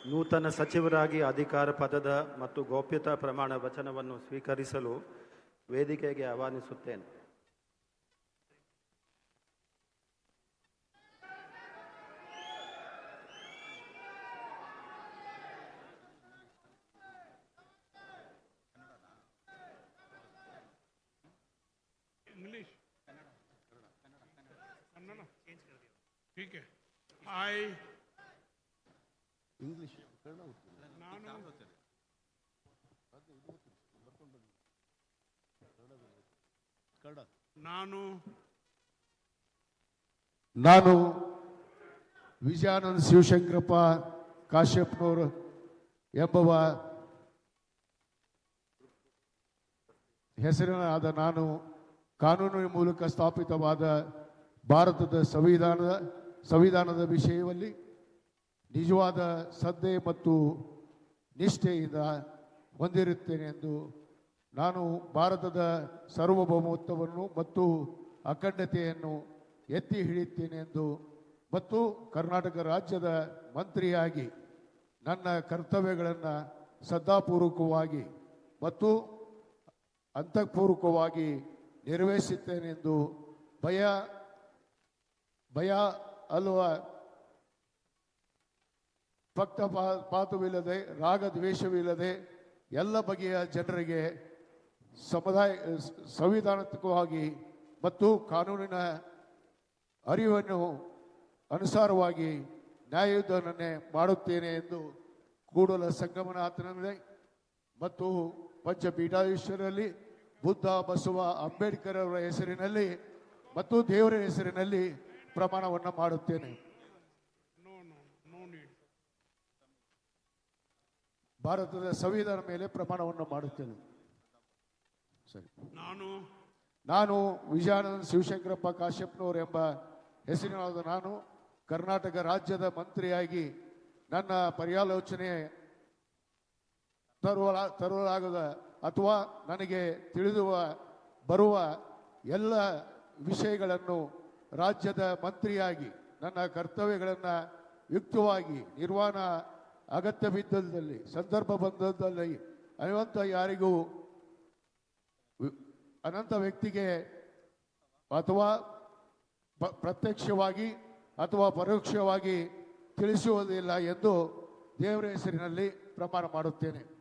ನೂತನ ಸಚಿವರಾಗಿ ಅಧಿಕಾರ ಪದದ ಮತ್ತು ಗೌಪ್ಯತಾ ಪ್ರಮಾಣ ವಚನವನ್ನು ಸ್ವೀಕರಿಸಲು ವೇದಿಕೆಗೆ ಆಹ್ವಾನಿಸುತ್ತೇನೆ. ठीक है. I इंग्लिश ನಾನು ವಿಜಯಾನಂದ ಶಿವಶಂಕರಪ್ಪ ಕಾಶ್ಯಪ್ನವರು ಎಂಬುವ ಹೆಸರಿನಾದ ನಾನು ಕಾನೂನಿನ ಮೂಲಕ ಸ್ಥಾಪಿತವಾದ ಭಾರತದ ಸಂವಿಧಾನದ ವಿಷಯದಲ್ಲಿ ನಿಜವಾದ ಶ್ರದ್ಧೆ ಮತ್ತು ನಿಷ್ಠೆಯಿಂದ ಹೊಂದಿರುತ್ತೇನೆ ಎಂದು ನಾನು ಭಾರತದ ಸಾರ್ವಭೌಮತ್ವವನ್ನು ಮತ್ತು ಅಖಂಡತೆಯನ್ನು ಎತ್ತಿ ಹಿಡಿಯುತ್ತೇನೆ ಎಂದು ಮತ್ತು ಕರ್ನಾಟಕ ರಾಜ್ಯದ ಮಂತ್ರಿಯಾಗಿ ನನ್ನ ಕರ್ತವ್ಯಗಳನ್ನು ಶ್ರದ್ಧಾಪೂರ್ವಕವಾಗಿ ಮತ್ತು ಅಂತಃಪೂರ್ವಕವಾಗಿ ನಿರ್ವಹಿಸುತ್ತೇನೆ ಎಂದು ಭಯ ಅಲ್ವ ಪಕ್ಷಪಾತವಿಲ್ಲದೆ ರಾಗದ್ವೇಷವಿಲ್ಲದೆ ಎಲ್ಲ ಬಗೆಯ ಜನರಿಗೆ ಸಂವಿಧಾನಾತ್ಮಕವಾಗಿ ಮತ್ತು ಕಾನೂನಿನ ಅರಿವನ್ನು ಅನುಸಾರವಾಗಿ ನ್ಯಾಯಯುತವನ್ನೇ ಮಾಡುತ್ತೇನೆ ಎಂದು ಕೂಡಲ ಸಂಗಮನಾಥನಲ್ಲಿ ಮತ್ತು ಪಂಚಪೀಠಾಧೀಶ್ವರಲ್ಲಿ ಬುದ್ಧ ಬಸವ ಅಂಬೇಡ್ಕರ್ ಅವರ ಹೆಸರಿನಲ್ಲಿ ಮತ್ತು ದೇವರ ಹೆಸರಿನಲ್ಲಿ ಪ್ರಮಾಣವನ್ನು ಮಾಡುತ್ತೇನೆ. ಭಾರತದ ಸಂವಿಧಾನ ಮೇಲೆ ಪ್ರಮಾಣವನ್ನು ಮಾಡುತ್ತೇನೆ. ಸರಿ. ನಾನು ವಿಜಯಾನಂದ ಶಿವಶಂಕರಪ್ಪ ಕಾಶ್ಯಪ್ನವರು ಎಂಬ ಹೆಸರಿನಾದ ನಾನು ಕರ್ನಾಟಕ ರಾಜ್ಯದ ಮಂತ್ರಿಯಾಗಿ ನನ್ನ ಪರ್ಯಾಲೋಚನೆ ತರಲಾಗದ ಅಥವಾ ನನಗೆ ತಿಳಿದುವ ಬರುವ ಎಲ್ಲ ವಿಷಯಗಳನ್ನು ರಾಜ್ಯದ ಮಂತ್ರಿಯಾಗಿ ನನ್ನ ಕರ್ತವ್ಯಗಳನ್ನು ಯುಕ್ತವಾಗಿ ನಿರ್ವಹಣಾ ಅಗತ್ಯ ಬಿದ್ದಲ್ಲಿ ಸಂದರ್ಭ ಬಂದದಲ್ಲಿ ಅನಂತ ವ್ಯಕ್ತಿಗೆ ಅಥವಾ ಪ್ರತ್ಯಕ್ಷವಾಗಿ ಅಥವಾ ಪರೋಕ್ಷವಾಗಿ ತಿಳಿಸುವುದಿಲ್ಲ ಎಂದು ದೇವರ ಹೆಸರಿನಲ್ಲಿ ಪ್ರಮಾಣ ಮಾಡುತ್ತೇನೆ.